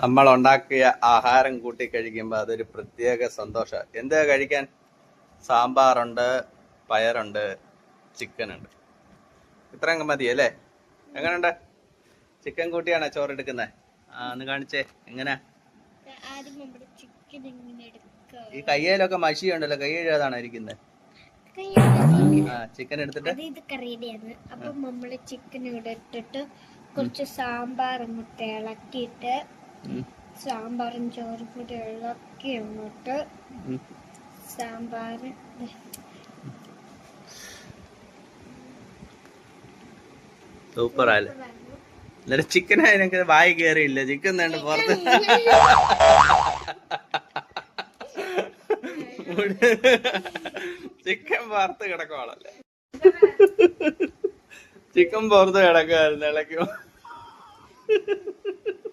നമ്മൾ ഉണ്ടാക്കിയ ആഹാരം കൂട്ടി കഴിക്കുമ്പോൾ അതൊരു പ്രത്യേക സന്തോഷം. എന്താ കഴിക്കാൻ? സാമ്പാറുണ്ട്, പയറുണ്ട്, ചിക്കനുണ്ട്. ഇത്രയും മതി അല്ലേ? എങ്ങനെയുണ്ട്? ചിക്കൻ കൂട്ടിയാണോ ചോറ് എടുക്കുന്നത്? ഒന്ന് കാണിച്ചേ എങ്ങനാ. ഈ കയ്യിലൊക്കെ മഷിയുണ്ടല്ലോ, കൈ എഴുതാണോ ഇരിക്കുന്നത്? ചിക്കൻ എടുത്തിട്ട് അപ്പൊ നമ്മള് ചിക്കൻ ഇവിടെ ഇട്ടിട്ട് കുറച്ച് സാമ്പാർ അങ്ങോട്ട് ഇളക്കിയിട്ട് സാമ്പാറും ചോറും കൂടി ഇളക്കി അങ്ങോട്ട് സാമ്പാർ സൂപ്പറല്ലേ? എന്നിട്ട് ചിക്കൻ അതിനൊക്കെ വായി കയറിയില്ല. ചിക്കൻ തന്നെ പുറത്ത് ചിക്കൻ പുറത്ത് കിടക്കുവാണല്ലേ? ചിക്കൻ പുറത്ത് കിടക്കുവായിരുന്നു ഇളക്കി.